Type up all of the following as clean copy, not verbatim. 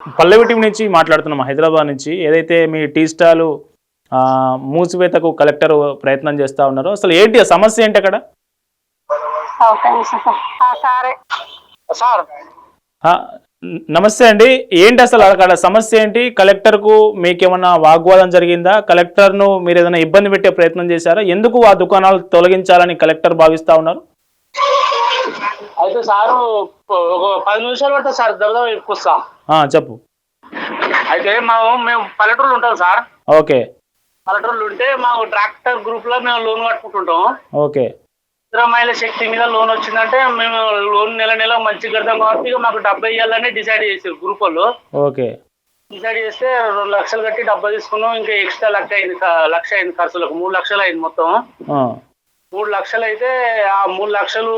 పల్లవి team నుంచి మాట్లాడుతున్నాం హైదరాబాద్ నుంచి. ఏదైతే మీ టీ స్టాలు మూసివేతకు కలెక్టర్ ప్రయత్నం చేస్తా ఉన్నారో అసలు ఏంటి ఆ సమస్య ఏంటి అక్కడ? సరే సార్ నమస్తే అండి. ఏంటి అసలు అక్కడ సమస్య ఏంటి? కలెక్టర్కు మీకేమన్నా వాగ్వాదం జరిగిందా? కలెక్టర్ను మీరు ఏదైనా ఇబ్బంది పెట్టే ప్రయత్నం చేశారా? ఎందుకు ఆ దుకాణాలు తొలగించాలని కలెక్టర్ భావిస్తా ఉన్నారు? అయితే సారు ఒక 10 నిమిషాలు పడుతుంది సార్, దెబ్బ ఎక్కువస్తా. చెప్పు. అయితే మేము పల్లెటూరులో ఉంటాం సార్. ఓకే. పల్లెటూరులో ఉంటే మాకు ట్రాక్టర్ గ్రూప్ లో మేము లోన్ కట్టుకుంటుంటాం. ఓకే. మహిళ శక్తి మీద లోన్ వచ్చిందంటే మేము లోన్ నెల నెల మంచిగా కడతాం కాబట్టి మాకు 70 ఇవ్వాలని డిసైడ్ చేసారు గ్రూప్ వాళ్ళు. ఓకే. డిసైడ్ చేస్తే 2 లక్షలు కట్టి 70 తీసుకున్నాం. ఇంకా ఎక్స్ట్రా లక్ష అయింది ఖర్చులకు. 3 లక్షలు అయింది మొత్తం. 3 లక్షలు అయితే ఆ 3 లక్షలు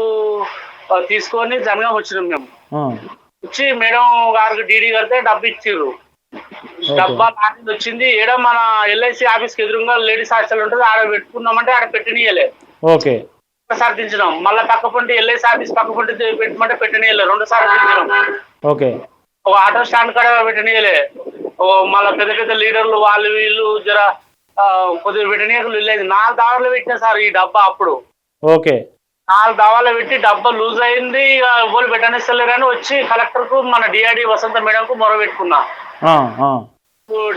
తీసుకొని జనగాం వచ్చినాం మేము. వచ్చి మేడం గారికి డీడీ కడితే డబ్బు ఇచ్చిర్రు. డబ్బా నాటి వచ్చింది. ఏడ మన ఎల్ఐసి ఆఫీస్ కి ఎదురుగా లేడీస్ హాస్టల్ ఉంటుంది, ఆడ పెట్టుకున్నామంటే ఆడ పెట్టనీయలే. ఓకే. ఒకసారి దించినాం. మళ్ళీ పక్క పంటి ఎల్ఐసి ఆఫీస్ పక్క పంటి పెట్టమంటే పెట్టనీయలే. 2 సార్లు దించినాం. ఓకే. ఒక ఆటో స్టాండ్ కాడ పెట్టనీయలే. మళ్ళీ పెద్ద పెద్ద లీడర్లు వాళ్ళు వీళ్ళు జర కొద్దిగా పెట్టనీయకులు వెళ్ళేది. 4 దావాలు పెట్టినా సార్ ఈ డబ్బా అప్పుడు. ఓకే. 4 దావాలు పెట్టి డబ్బా లూజ్ అయింది. ఎవరు పెట్టనిస్తలేరని వచ్చి కలెక్టర్ కు మన డిఆర్డి వసంత మేడం కు మొర పెట్టుకున్నా.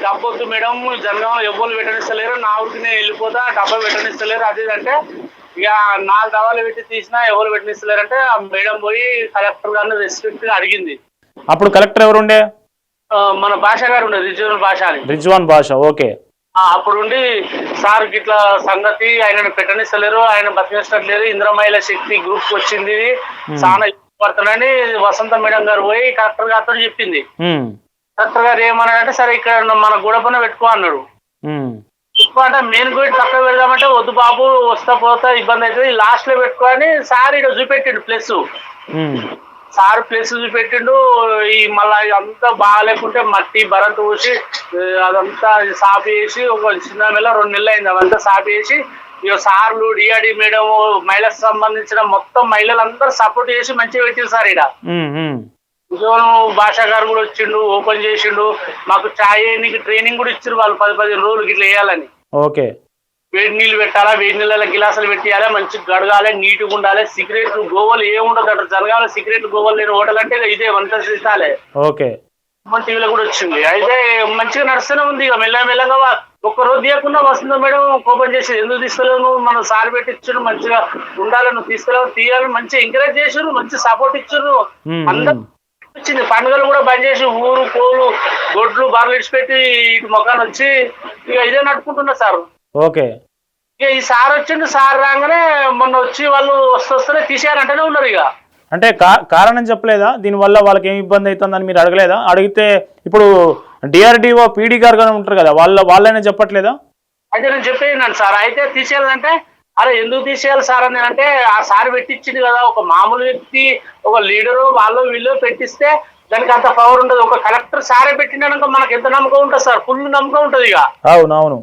డబ్బు వద్దు మేడం, జనగాం ఎవరు పెట్టనిస్తలేరు, నా ఊరికి నేను వెళ్ళిపోతా, డబ్బా పెట్టనిస్తలేరు అది అంటే ఇక 4 దావాలు పెట్టి తీసినా ఎవరు పెట్టనిస్తలేరంటే ఆ మేడం పోయి కలెక్టర్ గారిని రెస్పెక్ట్ గా అడిగింది. అప్పుడు కలెక్టర్ ఎవరు ఉండే? మన భాష గారు ఉండే, రిజ్వాన్ భాష. ఓకే. అప్పుడు ఉండి సార్ ఇట్లా సంగతి ఆయన పెట్టనిస్తలేరు, ఆయన బతికిస్తలేరు, ఇంద్రమహిళ శక్తి గ్రూప్ వచ్చింది చాలా పడుతున్నాడని వసంత మేడం గారు పోయి కలెక్టర్ గారితో చెప్పింది. కలెక్టర్ గారు ఏమన్నాడంటే సరే ఇక్కడ మన గూడపన పెట్టుకో అన్నాడు. అంటే మెయిన్ గేట్ పక్కన పెడదామంటే వద్దు బాబు, వస్తా పోతా ఇబ్బంది అవుతుంది, లాస్ట్ లో పెట్టుకోని సార్ ఇక్కడ చూపెట్టిండు ప్లస్. సార్ ప్లేస్ చూపెట్టిండు. ఈ మళ్ళా అంతా బాగాలేకుంటే మట్టి బరంత పూసి అదంతా సాఫ్ చేసి ఒక చిన్న నెల 2 నెలలు అయింది. అవంతా సాఫ్ చేసి ఇక సార్లు డిఆర్డి మేడం మహిళలకు సంబంధించిన మొత్తం మహిళలందరూ సపోర్ట్ చేసి మంచిగా పెట్టిండు సార్. ఇక్కడ భాషా గారు కూడా వచ్చిండు, ఓపెన్ చేసిండు. మాకు చాయ్ నీకు ట్రైనింగ్ కూడా ఇచ్చారు వాళ్ళు 10-15 రోజులు ఇట్లా వేయాలని. ఓకే. వేడి నీళ్ళు పెట్టాలా, వేడి నీళ్ళ గిలాసులు పెట్టాలి, మంచిగా గడగాలి, నీట్గా ఉండాలి. సిగరెట్లు గోవలు ఏముండదు అక్కడ జరగాలి. సిగరెట్ గోవలు లేని హోటల్ అంటే ఇదే వంట చేస్తాలే. ఓకే. మన టీవీలో కూడా వచ్చింది. అయితే మంచిగా నడుస్తూనే ఉంది. ఇక మెల్లగా ఒక్కరోజు తీయకుండా వస్తుందో మేడం ఓపెన్ చేసి ఎందుకు తీసుకోలేవు నువ్వు, మనం సార్ పెట్టించారు మంచిగా ఉండాలి, నువ్వు తీసుకెళ్ళవు తీయాలని మంచిగా ఎంకరేజ్ చేసారు, మంచి సపోర్ట్ ఇచ్చారు. అందరూ వచ్చింది. పండుగలు కూడా బంద్ చేసి ఊరు కోలు గొడ్లు బార్లు ఇడిచిపెట్టి ఇటు మొఖాన్ని వచ్చి ఇక ఇదే నడుపుకుంటున్నా సార్. ఓకే. ఇక ఈ సార్ వచ్చిండు. సార్ రాగానే మొన్న వచ్చి వాళ్ళు వస్తూనే తీసేయాలంటేనే ఉన్నారు. ఇక అంటే కారణం చెప్పలేదా దీనివల్ల వాళ్ళకి ఏమి ఇబ్బంది అవుతుందని మీరు అడగలేదా? అడిగితే ఇప్పుడు డిఆర్డిఓ పీడీ గారు కానీ ఉంటారు కదా, వాళ్ళైనా చెప్పట్లేదా? అయితే నేను చెప్పేయండి సార్. అయితే తీసేయాలంటే అరే ఎందుకు తీసేయాలి సార్ అని అంటే ఆ సార్ పెట్టించింది కదా, ఒక మామూలు వ్యక్తి ఒక లీడరు వాళ్ళు వీళ్ళు పెట్టిస్తే దానికి అంత పవర్ ఉండదు. ఒక కలెక్టర్ సారే పెట్టినాక మనకు ఎంత నమ్మకం ఉంటుంది సార్, ఫుల్ నమ్మకం ఉంటుంది. ఇక అవునవును.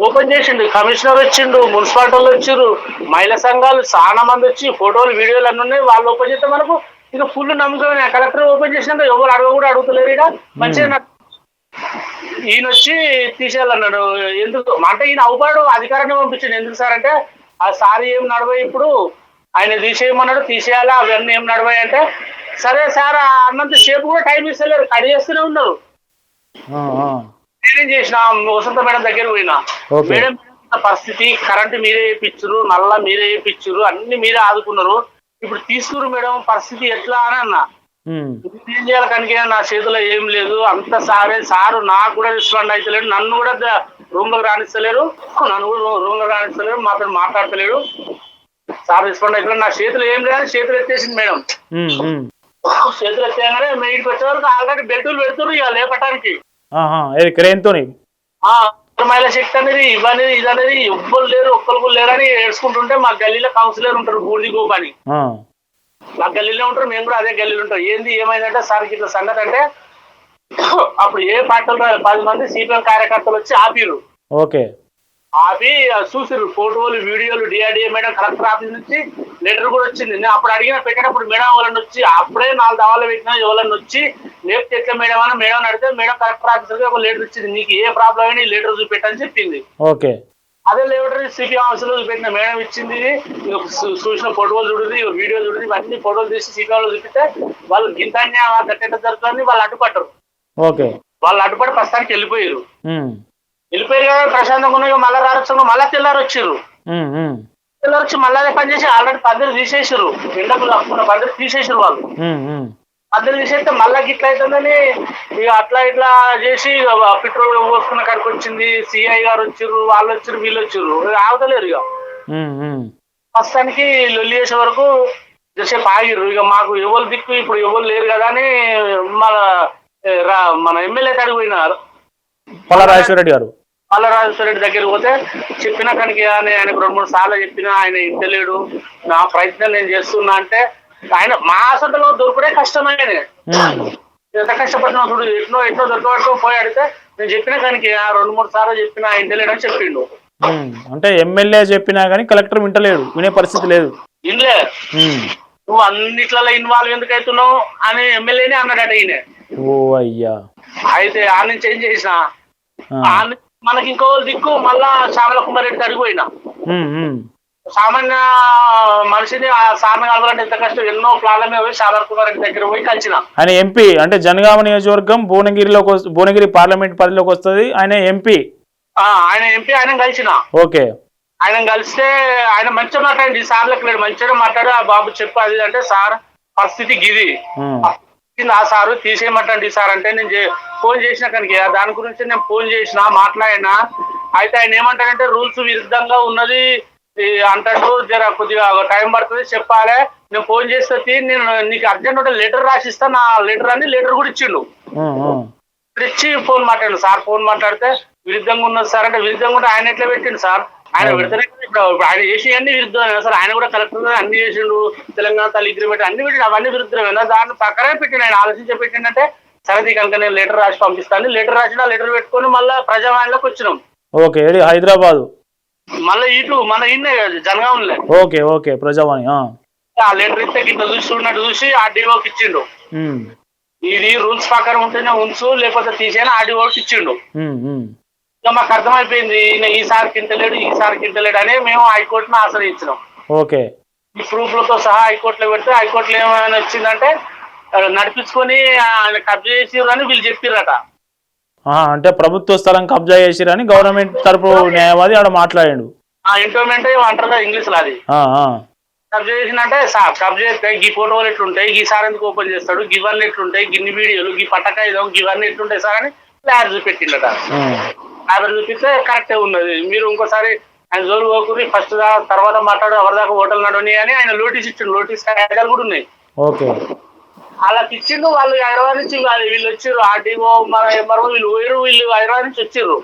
ఓపెన్ చేసిండు, కమిషనర్ వచ్చిండు, మున్సిపాలిటీ వాళ్ళు వచ్చిర్రు, మహిళా సంఘాలు చాలా మంది వచ్చి ఫోటోలు వీడియోలు అన్నీ ఉన్నాయి. వాళ్ళు ఓపెన్ చేస్తే మనకు ఇక ఫుల్ నమ్మకం. కలెక్టర్ ఓపెన్ చేసినాక ఎవరు కూడా అడుగుతలేరు. ఇక మంచిగా ఈయన వచ్చి తీసేయాలన్నాడు. ఎందుకు అంటే ఈయన అవుపాడు అధికారాన్ని పంపించాడు. ఎందుకు సార్ అంటే ఆ సార్ ఏం నడవాయి, ఇప్పుడు ఆయన తీసేయమన్నాడు, తీసేయాలా అవన్నీ ఏం నడవాయి అంటే సరే సార్ అన్నంత సేపు కూడా టైం ఇస్తలేరు, కడి చేస్తూనే ఉన్నారు. నేనేం చేసిన వసంత మేడం దగ్గర పోయినా, మేడం పరిస్థితి కరెంటు మీరే వేయించురు, నల్ల మీరే వేయించురు, అన్ని మీరే ఆదుకున్నారు, ఇప్పుడు తీసుకురు మేడం పరిస్థితి ఎట్లా అని అన్నా. ఏం చేయాలి కనుక నా చేతిలో ఏం లేదు, అంత సారే సారు నాకు కూడా రెస్పాండ్ అవుతలేడు, నన్ను కూడా రూమ్ లోకి రాణిస్తలేరు, మాతో మాట్లాడతలేడు, సార్ రెస్పాండ్ అవుతలేడు, నా చేతులు ఏం లేదని చేతులు ఎత్తేసింది మేడం. చేతులు ఎత్తేయగానే ఇంటికి వచ్చే వరకు ఆల్రెడీ బెల్టులు పెడుతున్నారు ఇక లేపటానికి. మహిళా శక్తి అనేది ఇవనేది ఇదనేది ఎవ్వరు లేరు, ఒక్కరు లేరని ఏడ్చుకుంటుంటే మా గల్లీలో కౌన్సిలర్ ఉంటారు బూడిది గోప అని, మా గల్లీలో ఉంటారు, మేము కూడా అదే గల్లీలో ఉంటాం. ఏంది ఏమైందంటే సార్ ఇట్లా సంగతి అంటే అప్పుడు ఏ పార్టీలో 10 మంది సిపిఎం కార్యకర్తలు వచ్చి ఆపిరు. ఓకే. ఆపి చూసిర్రు ఫోటోలు వీడియోలు డిఆర్డిఏ మేడం కలెక్టర్ ఆఫీస్ నుంచి లెటర్ కూడా వచ్చింది. నేను అప్పుడు అడిగిన పెట్టేటప్పుడు మేడం వాళ్ళని వచ్చి అప్పుడే 4 దవాలు పెట్టినా ఎవరన్నా వచ్చి లేకపోతే ఎట్లా మేడం అని మేడం అడిగితే మేడం కలెక్టర్ ఆఫీసర్కి ఒక లెటర్ ఇచ్చింది, నీకు ఏ ప్రాబ్లం అయినా ఈ లెటర్ చూపెట్టని చెప్పింది. ఓకే. అదే లెటర్ సిపి ఆఫీసులో చూపెట్టిన మేడం ఇచ్చింది, చూసిన ఫోటోలు చూడింది, వీడియో చూడింది, ఇవన్నీ ఫోటోలు తీసి సిపి వాళ్ళు చూపిస్తే వాళ్ళు గింతన్యా గట్టెట్ట జరుగుతుందని వాళ్ళు అడ్డుపడ్డారు. ఓకే. వాళ్ళు అడ్డుపడి ప్రస్తుతానికి వెళ్ళిపోయారు కదా, ప్రశాంతంగా ఉన్నాయి. మళ్ళీ రారొచ్చు, మళ్ళీ తెల్లారు వచ్చారు. తెల్లారు వచ్చి మళ్ళీ అదే పని చేసి ఆల్రెడీ పందిరి తీసేసారు, ఎండకు తప్పుకున్న పందిరి తీసేసారు వాళ్ళు. పందిరి తీసేస్తే మళ్ళీ గిట్ల అవుతుందని ఇక అట్లా ఇట్లా చేసి పెట్రోల్ పోసుకున్న కాడికి వచ్చింది. సిఐ గారు వచ్చారు, వాళ్ళు వచ్చారు, వీళ్ళు వచ్చారు, ఆగుతలేరు. ఇక ప్రస్తుతానికి లొల్లి చేసే వరకు జసేపు ఆగిర్రు. ఇక మాకు ఎవరు దిక్కు ఇప్పుడు ఎవరు లేరు కదా అని మన ఎమ్మెల్యే కాడికి పోయినారు, పల్లారాజేశ్వరరెడ్డి గారు. పల్లారాజేశ్వరరెడ్డి దగ్గరికి పోతే చెప్పిన కనుక ఆయనకు 2-3 సార్లు చెప్పినా ఆయన ఇంటలేడు, నా ప్రయత్నం నేను చేస్తున్నా అంటే ఆయన మా హాస్పిటల్లో దొరుకుడే కష్టమైన ఎంత కష్టపడినా చూడు, ఎట్నో దొరకబట్టుకో పోయి అడిగితే నేను చెప్పిన కనుక 2-3 సార్లు చెప్పినా ఇంటలేడు అని చెప్పిండు. అంటే ఎమ్మెల్యే చెప్పినా కానీ కలెక్టర్ వింటలేడు, వినే పరిస్థితి లేదు. ఇన్లే నువ్వు అన్నిట్లలో ఇన్వాల్వ్ ఎందుకు అవుతున్నావు అని ఎమ్మెల్యేనే అన్నాడట ఈయన. ఓ అయ్యా. అయితే ఆ నుంచి ఏం చేసిన మనకి ఇంకో దిక్కు మళ్ళా శ్యామల కుమారెడ్డి కాడికి పోయినా. సామాన్య మనిషిని ఆ సార్ని కలవాలంటే ఎంత కష్టం, ఎన్నో ప్లాన్ల పోయి శ్యామల కుమారెడ్డి దగ్గర పోయి కలిసిన. ఆయన ఎంపీ అంటే జనగామ నియోజకవర్గం భువనగిరి పార్లమెంట్ పరిధిలోకి వస్తుంది. ఆయన ఎంపీ. ఆయన కలిసిన. ఓకే. ఆయన కలిస్తే ఆయన మంచిగా మాట్లాడండి, ఈ సార్లకు లేడు మంచిగా మాట్లాడు, ఆ బాబు చెప్పు అది అంటే సార్ పరిస్థితి గిది ఆ సారు తీసేయమంటండి సార్ అంటే నేను ఫోన్ చేసిన కనుక దాని గురించి నేను ఫోన్ చేసిన మాట్లాడినా. అయితే ఆయన ఏమంటాడంటే రూల్స్ విరుద్ధంగా ఉన్నది అంటాడు, జర కొద్దిగా టైం పడుతుంది చెప్పాలి, నేను ఫోన్ చేస్తే నేను నీకు అర్జెంట్ ఉంటే లెటర్ రాసిస్తా నా లెటర్ అని లెటర్ కూడా ఇచ్చిండు. ఇచ్చి ఫోన్ మాట్లాడు సార్, ఫోన్ మాట్లాడితే విరుద్ధంగా ఉన్నది సార్ అంటే విరుద్ధంగా ఉంటే ఆయన ఎట్లా పెట్టిండు సార్, ఆయన పెడితేనే ఇప్పుడు ఆయన చేసి అన్ని విరుద్ధమైన సార్, ఆయన కూడా కలెక్టర్ అన్ని చేసిండు, తెలంగాణ తల్లి అగ్రిమెంట్ అన్ని పెట్టిండు, అవన్నీ విరుద్ధమైన దాన్ని పక్కనే పెట్టిండు. ఆయన ఆలోచించి పెట్టిండంటే సరే కనుక నేను లెటర్ రాసి పంపిస్తాను, లెటర్ రాసిన లెటర్ పెట్టుకొని మళ్ళీ ప్రజావాణిలోకి వచ్చినాం. ఓకే. హైదరాబాద్ మళ్ళీ ఇటు మన ఇన్నే జనగాంలే. ఓకే. ఓకే. ప్రజావాణి. ఆ లెటర్ ఇస్తే ఇట్లా చూసి ఆర్డీఓకి ఇచ్చిండు. ఇది రూల్స్ ప్రకారం ఉంటేనే ఉంచు లేకపోతే తీసేనా ఆర్డీఓకి ఇచ్చిండు. ఇక మాకు అర్థమైపోయింది ఈసారికి ఇంటలేడు అని మేము హైకోర్టును ఆశ్రయించినాం. ఓకే. ఈ ప్రూఫ్లతో సహా హైకోర్టులో పెడితే హైకోర్టులో ఏమైనా వచ్చిందంటే నడిపించుకొని ఆయన కబ్జా చేసిరని వీళ్ళు చెప్పిరట. అంటే ప్రభుత్వ స్థలం కబ్జా చేసిరని గవర్నమెంట్ తరపు న్యాయవాది ఆడ మాట్లాడాడు. ఇంటర్మెంట్ అంటారు ఇంగ్లీష్ లో, అది కబ్జా చేసిందంటే కబ్జా చేస్తే ఈ ఫోటోలు ఎట్లుంటాయి, ఈ సార్ ఎందుకు ఓపెన్ చేస్తాడు, గివన్నీ ఎట్లుంటాయి, గిన్ని వీడియోలు ఈ పట్టకాయుధం ఇవన్నీ ఎట్లుంటాయి సార్ అని ల్యాబ్ చూపెట్టిండట. ల్యాబ్ చూపిస్తే కరెక్టే ఉన్నది, మీరు ఇంకోసారి ఆయన జోలు పోకుని ఫస్ట్ తర్వాత మాట్లాడు ఎవరిదాకా హోటల్ నడవని అని ఆయన నోటీస్ ఇచ్చిండు. నోటీస్ కాగితాలు కూడా ఉన్నాయి. ఓకే. వాళ్ళకి ఇచ్చిండు. వాళ్ళు హైదరాబాద్ నుంచి వీళ్ళు వచ్చారు, ఆర్డీఓ మన ఎంఆర్ఓ వీళ్ళు పోయారు, వీళ్ళు హైదరాబాద్ నుంచి వచ్చారు.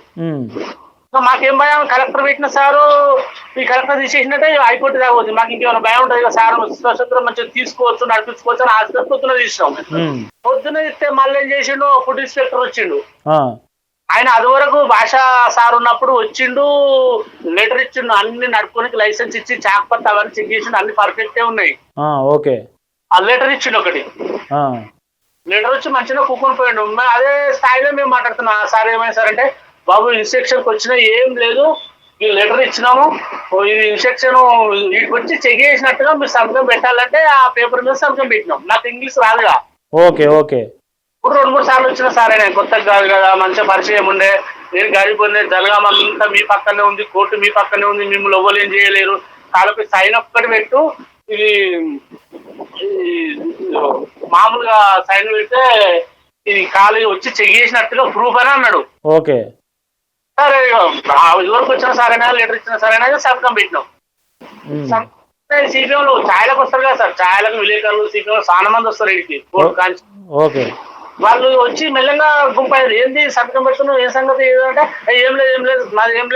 మాకేం భయం, కలెక్టర్ పెట్టిన సారు ఈ కలెక్టర్ తీసేసినట్టే హైకోర్టు దాకా మాకు ఇంకేమైనా భయం ఉంటుంది కదా సార్, స్వతంత్రం మంచిగా తీసుకోవచ్చు నడిపించుకోవచ్చు అని ఆస్తి పొద్దున తీసినాం. పొద్దున ఇస్తే మళ్ళీ ఏం చేసిండు, ఫుడ్ ఇన్స్పెక్టర్ వచ్చిండు. ఆయన అది వరకు భాషా సార్ ఉన్నప్పుడు వచ్చిండు, లెటర్ ఇచ్చిండు, అన్ని నడుపుకోనికి లైసెన్స్ ఇచ్చి చాక్పత్త అవన్నీ చెక్ చేసిండు, అన్ని పర్ఫెక్టే ఉన్నాయి. ఓకే. ఆ లెటర్ ఇచ్చిండు ఒకటి, లెటర్ వచ్చి మంచిగా కూకొని పోయిండు. అదే స్థాయిలో మేము మాట్లాడుతున్నాం. సార్ ఏమైనా సార్ అంటే బాబు ఇన్స్ట్రక్షన్కి వచ్చినా ఏం లేదు, మీరు లెటర్ ఇచ్చినాము, ఇది ఇన్స్ట్రక్షన్ వీటికి వచ్చి చెక్ చేసినట్టుగా మీరు సంతకం పెట్టాలంటే ఆ పేపర్ మీద సంతకం పెట్టినాం. నాకు ఇంగ్లీష్ రాదుగా. ఓకే. ఓకే. ఇప్పుడు 2-3 సార్లు వచ్చిన సార్ ఆయన కొత్తగా కాదు కదా, మంచిగా పరిచయం ఉండే, నేను గడిపోయింది జనగామ అంతా మీ పక్కనే ఉంది, కోర్టు మీ పక్కనే ఉంది, మిమ్మల్ని ఎవ్వరు ఏం చేయలేరు, కాళ్ళపై సైన్ ఒక్కటి పెట్టు, ఇది మామూలుగా సైన్ పెడితే ఇది ఖాళీ వచ్చి చెక్ చేసినట్టుగా ప్రూఫ్ అని అన్నాడు. ఓకే. సరే ఇదివరకు వచ్చిన సారైనా లెటర్ ఇచ్చిన సారైనా సంతకం పెట్టినాం. సిపిఎంలో ఛాయలకు వస్తారు కదా సార్, ఛాయలకు విలేకరులు సిపిఎంలో చాలా మంది వస్తారు ఇంటికి కోర్టు కాంచి. ఓకే. వాళ్ళు వచ్చి మెల్లగా గుంపారు, ఏంది సంతకం పెడుతున్నావు, ఏం సంగతి ఏదంటే ఏం లేదు మాది ఏం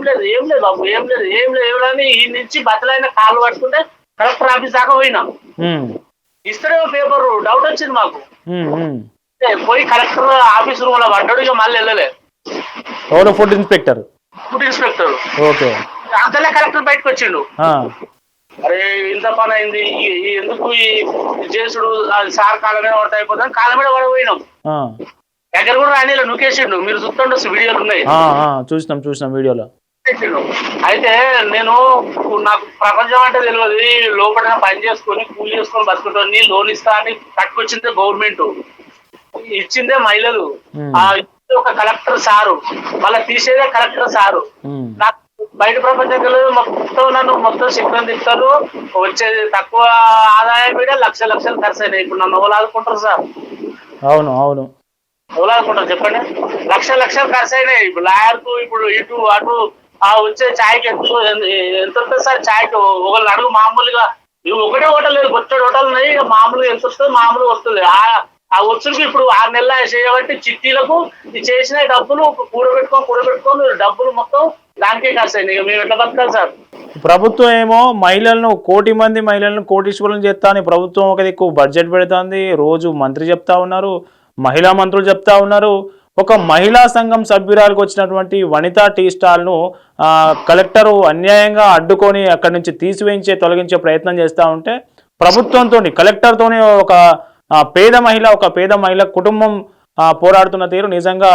లేదు బాబు ఏం లేదు అని ఈ నుంచి బతలైన కాళ్ళు పట్టుకుంటే కలెక్టర్ ఆఫీస్ దాకా పోయినా. ఇస్తేనే పేపర్ డౌట్ వచ్చింది మాకు. పోయి కలెక్టర్ ఆఫీస్ రూమ్ లో పడ్డాడు. ఇక మళ్ళీ వెళ్ళలేదు. Food inspector food inspector. Okay. అంతలే కలెక్టర్ బయటకు వచ్చిండు. ఆ, అరే ఇంత పని అయింది, ఎందుకు ఈ చేసుడు, అది సార్ కాళ్ళ మీద పడితే అయిపోతుంది, కాళ్ళ మీద పడిపోయినాం. ఆ, దగ్గర కూడా రానిలో నూకేసిండు, మీరు చూస్తుండొచ్చు, వీడియోలు ఉన్నాయి. చూసినాం వీడియోలో. అయితే నేను, నాకు ప్రపంచం అంటే తెలియదు, లోపల పని చేసుకొని కూలి చేసుకొని బతుకుంటాను, లోన్ ఇస్తా అని కట్టుకొచ్చిందే గవర్నమెంట్, ఇచ్చిందే మహిళలు. ఆ ఒక కలెక్టర్ సారు, మళ్ళీ తీసేదే కలెక్టర్ సారు. నాకు బయట ప్రపంచం తెలియదు, మొత్తం నన్ను మొత్తం శిక్షణ తిప్పుతారు, వచ్చేది తక్కువ ఆదాయం మీద లక్షలు ఖర్చు అయినాయి. ఇప్పుడు నన్ను ఎవరు ఆదుకుంటారు సార్? అవును అవును ఎవరు ఆదుకుంటారు చెప్పండి? లక్షలు ఖర్చు అయినాయి. ఇప్పుడు లాయర్కు ఇప్పుడు ఇటు అటు ఆ వచ్చే ఛాయ్కి ఎంత వస్తుంది సార్? ఛాయ్కి ఒకళ్ళు అడుగు మామూలుగా, ఇవి ఒకటే హోటల్ లేదు, బొచ్చడి హోటల్ ఉన్నాయి, మామూలుగా ఎంత వస్తుంది? మామూలుగా వస్తుంది. ఆ వచ్చుడికి ఇప్పుడు 6 నెలలు చేయబట్టి చిట్టీలకు చేసిన డబ్బులు కూడబెట్టుకొని డబ్బులు మొత్తం దానికే ఖర్చు అయింది. మేము ఎట్లా బతకాలి సార్? ప్రభుత్వం ఏమో మహిళలను 1,00,00,000 మంది మహిళలను కోటీశ్వరులను చేస్తా అని ప్రభుత్వం ఒక దిక్కు బడ్జెట్ పెడుతుంది, రోజు మంత్రి చెప్తా ఉన్నారు, మహిళా మంత్రులు చెప్తా ఉన్నారు. ఒక మహిళా సంఘం సభ్యురాలకు వచ్చినటువంటి వనితా టీ స్టాల్ను కలెక్టరు అన్యాయంగా అడ్డుకొని అక్కడి నుంచి తొలగించే ప్రయత్నం చేస్తూ ఉంటే ప్రభుత్వంతో కలెక్టర్తోనే ఒక పేద మహిళ కుటుంబం పోరాడుతున్న తీరు నిజంగా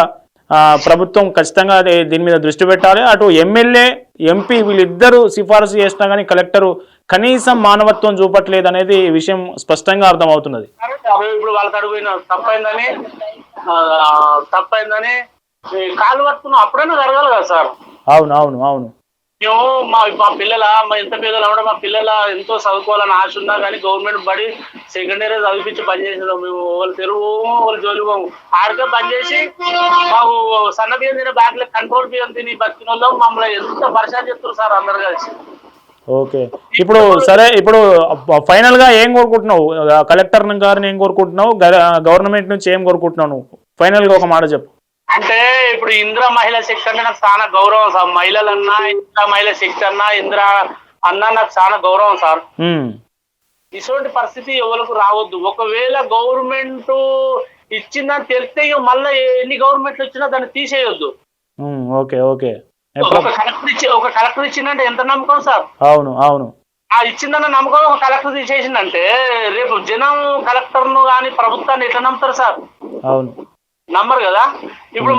ప్రభుత్వం ఖచ్చితంగా దీని మీద దృష్టి పెట్టాలి. అటు ఎమ్మెల్యే ఎంపీ వీళ్ళిద్దరూ సిఫారసు చేసినా కానీ కలెక్టరు కనీసం మానవత్వం చూపట్లేదు అనేది విషయం స్పష్టంగా అర్థమవుతున్నది. ఇప్పుడు వాళ్ళకి అడుగుయిన తప్పైందని కాలు పట్టుకున్నాం, అప్పుడైనా జరగాలి కదా సార్? అవును మేము మా పిల్లల ఎంత పేదలు కూడా మా పిల్లల ఎంతో చదువుకోవాలని ఆశ ఉన్నా కానీ గవర్నమెంట్ బడి సెకండ్ ఇయర్ చదివించి పని చేసినాం. మేము వాళ్ళు తెరువు వాళ్ళు జోలి పోము, ఆడికే పని చేసి మాకు సన్న బియ్యం తినే బ్యాగ్లో కంట్రోల్ బియ్యం తిని బతికిన వాళ్ళు మమ్మల్ని ఎంత పరిచయం చేస్తారు సార్ అందరు కలిసి. ఓకే, ఇప్పుడు సరే, ఇప్పుడు ఫైనల్ గా ఏం కోరుకుంటున్నావు? కలెక్టర్ గారిని ఏం కోరుకుంటున్నావు? గవర్నమెంట్ నుంచి ఏం కోరుకుంటున్నావు నువ్వు? ఫైనల్ గా ఒక మాట చెప్పు. అంటే ఇప్పుడు ఇందిరా మహిళా శక్తి అంటే నాకు చాలా గౌరవం సార్. మహిళలన్నా ఇందిరా మహిళా శక్తి అన్నా ఇందిరా అన్నా నాకు చాలా గౌరవం సార్. ఇటువంటి పరిస్థితి ఎవరికి రావద్దు. ఒకవేళ గవర్నమెంట్ ఇచ్చిందని తెలిస్తే మళ్ళీ ఎన్ని గవర్నమెంట్లు వచ్చినా దాన్ని తీసేయొద్దు. ఓకే ఒక కలెక్టర్ ఇచ్చిందంటే ఎంత నమ్మకం సార్? అవును ఆ ఇచ్చిందన్న నమ్మకం ఒక కలెక్టర్ తీసేసిందంటే రేపు జనం కలెక్టర్ను కానీ ప్రభుత్వాన్ని ఎట్లా నమ్ముతారు సార్? అవును, నమ్మరు కదా. ఇప్పుడు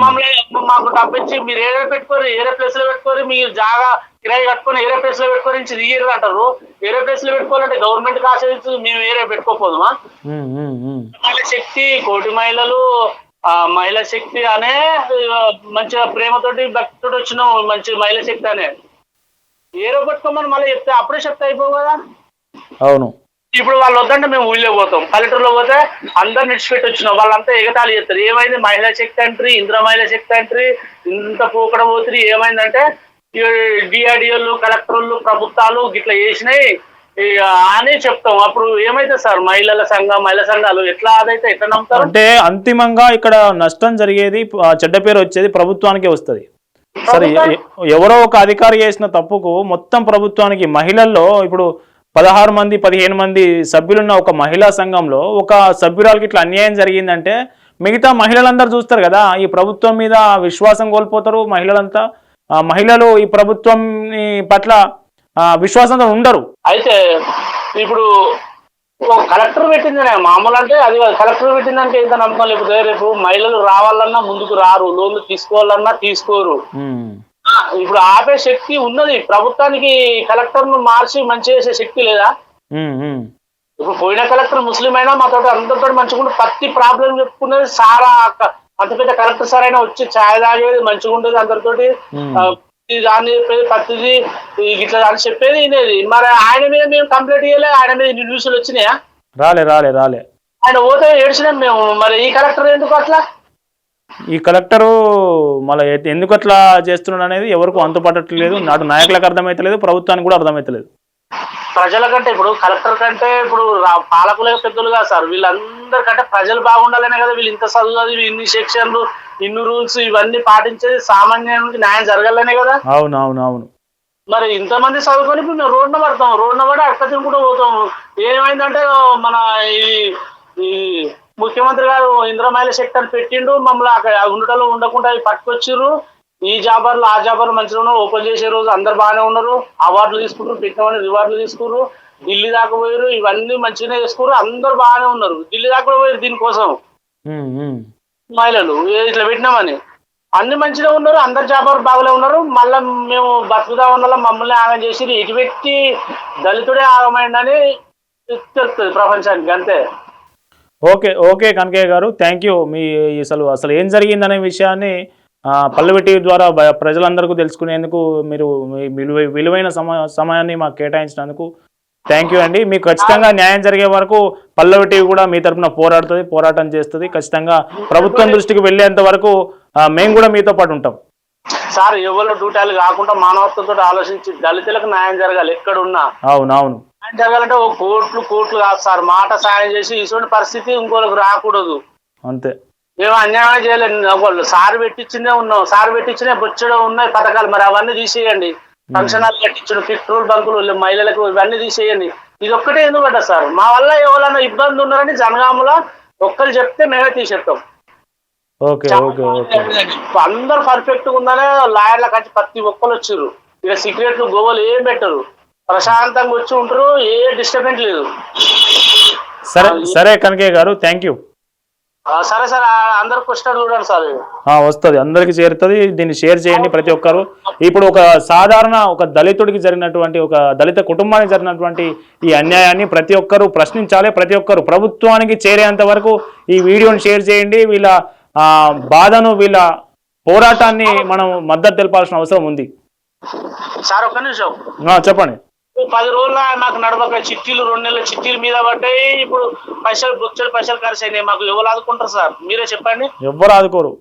మాకు డబ్బిచ్చి మీరు ఏరే ప్లేస్ లో పెట్టుకోరు, మీరు జాగా కిరాయి కట్టుకొని ఏరే ప్లేస్ లో పెట్టుకోరు నుంచి తీయరు అంటారు. ఏరే ప్లేస్ లో పెట్టుకోవాలంటే గవర్నమెంట్ ఆశ్రయించి మేము ఏరే పెట్టుకోపోదుమా? మహిళా శక్తి, కోటి మహిళలు, మహిళా శక్తి అనే మంచిగా ప్రేమతోటి భక్తితోటి వచ్చిన మంచి మహిళా శక్తి అనే ఏరో పెట్టుకోమని మళ్ళీ చెప్తే అప్పుడే చెప్తే అయిపోవు కదా. అవును, ఇప్పుడు వాళ్ళు వద్దంటే మేము ఊళ్ళో పోతాం, పల్లెటూరులో పోతే అందరు నిడిచిపెట్టి వచ్చినాం, వాళ్ళంతా ఎగతాళి చేస్తారు. ఏమైంది మహిళా శక్తి అంటారు, ఇందిరా మహిళా శక్తి అంటారు, ఇంత పోకడ పోతుంది, ఏమైందంటే డిఆర్డిఓలు కలెక్టర్లు ప్రభుత్వాలు గిట్లా చేసినాయి అని చెప్తాం. అప్పుడు ఏమైతే సార్ మహిళా సంఘాలు ఎట్లా అదైతే ఎట్లా నమ్ముతారు? అంటే అంతిమంగా ఇక్కడ నష్టం జరిగేది, చెడ్డ పేరు వచ్చేది ప్రభుత్వానికే వస్తుంది. సరే, ఎవరో ఒక అధికారి చేసిన తప్పుకు మొత్తం ప్రభుత్వానికి, మహిళల్లో ఇప్పుడు 16 మంది 15 మంది సభ్యులున్న ఒక మహిళా సంఘంలో ఒక సభ్యురాలకి ఇట్లా అన్యాయం జరిగిందంటే మిగతా మహిళలందరూ చూస్తారు కదా, ఈ ప్రభుత్వం మీద విశ్వాసం కోల్పోతారు మహిళలంతా. మహిళలు ఈ ప్రభుత్వం పట్ల విశ్వాసంతో ఉండరు. అయితే ఇప్పుడు కలెక్టర్ పెట్టింది మామూలు అంటే అది కలెక్టర్ పెట్టిందంటే ఎంత నమ్మకం లేకపోతే రేపు మహిళలు రావాలన్నా ముందుకు రారు, లోన్లు తీసుకోవాలన్నా తీసుకోరు. ఇప్పుడు ఆపే శక్తి ఉన్నది ప్రభుత్వానికి. కలెక్టర్ ను మార్చి మంచి చేసే శక్తి లేదా? ఇప్పుడు పోయిన కలెక్టర్ ముస్లిం అయినా మాతో అందరితో మంచిగా ప్రతి ప్రాబ్లం చెప్పుకునేది. సారా అంత పెద్ద కలెక్టర్ సార్ అయినా వచ్చి ఛాయ్ తాగేది మంచిగా ఉండేది, అందరితోటి దాన్ని చెప్పేది, ప్రతిదీ ఇట్లా అని చెప్పేది వినేది. మరి ఆయన మీద మేము కంప్లైంట్ ఇవ్వలే, ఆయన మీద న్యూస్లు వచ్చినాయా? రాలే. ఆయన పోతే ఏడ్చినాం మేము. మరి ఈ కలెక్టర్ ఎందుకు అట్లా? ఈ కలెక్టరు మళ్ళీ ఎందుకు అట్లా చేస్తున్నాడు అనేది ఎవరికి అంతుపట్టట్లేదు. నాటు నాయకులకు అర్థమైతలేదు, ప్రభుత్వానికి కూడా అర్థమైతలేదు. ప్రజల కంటే ఇప్పుడు కలెక్టర్ కంటే ఇప్పుడు పాలకులే పెద్దలుగా సార్. వీళ్ళందరికంటే ప్రజలు బాగుండాలనే కదా వీళ్ళు ఇంత చదువు, ఇన్ని సెక్షన్లు, ఇన్ని రూల్స్ ఇవన్నీ పాటించేది. సామాన్యానికి న్యాయం జరగాలనే కదా. అవును. మరి ఇంతమంది చదువుకొని ఇప్పుడు మేము రోడ్డున పడతాం, రోడ్డున పడి అక్క తిరుగుతూ పోతాం. ఏమైందంటే మన ఈ ముఖ్యమంత్రి గారు ఇందిరా మహిళా శక్తి అని పెట్టిండు, మమ్మల్ని అక్కడ ఉండటంలో ఉండకుండా అవి పట్టుకొచ్చిర్రు. ఈ జాబర్లు ఆ జాబర్లు మంచిగా ఉన్నారు, ఓపెన్ చేసే రోజు అందరు బాగానే ఉన్నారు, అవార్డులు తీసుకుంటారు, పెట్టినవని రివార్డులు తీసుకున్నారు, ఢిల్లీ దాకా పోయారు, ఇవన్నీ మంచిగానే చేసుకున్నారు, అందరు బాగానే ఉన్నారు. ఢిల్లీ దాకా కూడా పోయారు దీనికోసం ఉమ్, ఉమ్. మహిళలు ఇట్లా పెట్టినామని. అన్ని మంచిగా ఉన్నారు, అందరు జాబర్లు బాగానే ఉన్నారు. మళ్ళీ మేము బతుకుదా ఉన్న మమ్మల్ని ఆగం చేసి ఇటు పెట్టి దళితుడే ఆగమైందని తెలుస్తుంది ప్రపంచానికి అంతే. ఓకే ఓకే కనకయ్య గారు, థ్యాంక్ యూ. మీ అసలు అసలు ఏం జరిగిందనే విషయాన్ని పల్లవి టీవీ ద్వారా ప్రజలందరికీ తెలుసుకునేందుకు మీరు మీ విలువైన సమయాన్ని మాకు కేటాయించినందుకు థ్యాంక్ యూ అండి. మీకు ఖచ్చితంగా న్యాయం జరిగే వరకు పల్లవి టీవీ కూడా మీ తరఫున పోరాటం చేస్తుంది. ఖచ్చితంగా ప్రభుత్వం దృష్టికి వెళ్ళేంత వరకు మేము కూడా మీతో పాటు ఉంటాం. సార్ ఎవరు డ్యూటాలు కాకుండా మానవత్వంతో ఆలోచించి దళితులకు న్యాయం జరగాలి ఎక్కడున్నా. అవునవును, న్యాయం జరగాలంటే ఓ కోట్లు కాదు సార్, మాట సాయం చేసి ఇటువంటి పరిస్థితి ఇంకోళ్ళకి రాకూడదు. అంతే. మేము అన్యాయం చేయలేదు, వాళ్ళు సార్ పెట్టించిందే ఉన్నాం, సార్ పెట్టించినే బొచ్చడం ఉన్నాయి పథకాలు, మరి అవన్నీ తీసేయండి. ఫంక్షన్ హాల్ కట్టించడం, పెట్రోల్ బంకులు మహిళలకు ఇవన్నీ తీసేయండి. ఇది ఒక్కటే ఎందుకు పడ్డా సార్, మా వల్ల ఎవరైనా ఇబ్బంది ఉన్నారని జనగాములో ఒక్కరు చెప్తే మేమే తీసేస్తాం. Okay okay okay. అందరు పర్ఫెక్ట్ గా ఉందనే లాయర్ల కంచి ప్రతి ఒక్కరు వచ్చారు. ఇక సీక్రెట్లు గోవలు ఏం పెట్టరు, ప్రశాంతంగా వచ్చి ఉంటారు, ఏ డిస్టర్బెన్స్ లేదు. సరే సరే కనకయ్య గారు, థ్యాంక్ యూ. సరే సార్, అందరికి వచ్చినట్టు చూడండి సార్. వస్తుంది, అందరికి చేరుతుంది. దీన్ని షేర్ చేయండి ప్రతి ఒక్కరు. ఇప్పుడు ఒక దళితుడికి జరిగినటువంటి, ఒక దళిత కుటుంబానికి జరిగినటువంటి ఈ అన్యాయాన్ని ప్రతి ఒక్కరు ప్రశ్నించాలి. ప్రతి ఒక్కరు ప్రభుత్వానికి చేరేంత వరకు ఈ వీడియోని షేర్ చేయండి. వీళ్ళ బాధను, వీళ్ళ పోరాటాన్ని మనం మద్దతు తెలపాల్సిన అవసరం ఉంది. సార్ ఒక్క నిమిషం చెప్పండి. 10 రోజుల మాకు నడవక చిట్టీలు, 2 నెలల చిట్టీలు మీద పడ్డాయి. ఇప్పుడు పైసలు ఖర్చు అయినాయి. మాకు ఎవరు ఆదుకుంటారు సార్, మీరే చెప్పండి. ఎవ్వరు ఆదుకోరు.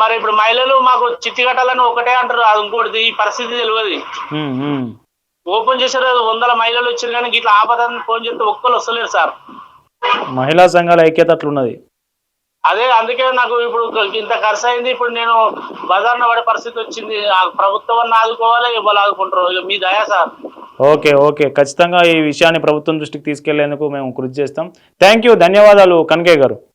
మరి ఇప్పుడు మహిళలు మాకు చిట్టి కట్టాలని ఒకటే అంటారు, అది ఇంకోటి ఈ పరిస్థితి తెలియదు. ఓపెన్ చేసారు, 100 మహిళలు వచ్చారు, కానీ ఇట్లా ఆపదని ఫోన్ చేస్తే ఒక్కరు వస్తలేరు సార్. మహిళా సంఘాల ఐక్యత అట్లున్నది. అదే అందుకే నాకు ఇప్పుడు ఇంత ఖర్చు అయింది. ఇప్పుడు నేను బజార్న పడే పరిస్థితి వచ్చింది. ప్రభుత్వం ఆదుకోవాలి, ఎవరు ఆదుకుంటారు, మీ దయా సార్. ఓకే ఓకే, ఖచ్చితంగా ఈ విషయాన్ని ప్రభుత్వం దృష్టికి తీసుకెళ్లేందుకు మేము కృషి చేస్తాం. థ్యాంక్ యూ, ధన్యవాదాలు కనకయ్య గారు.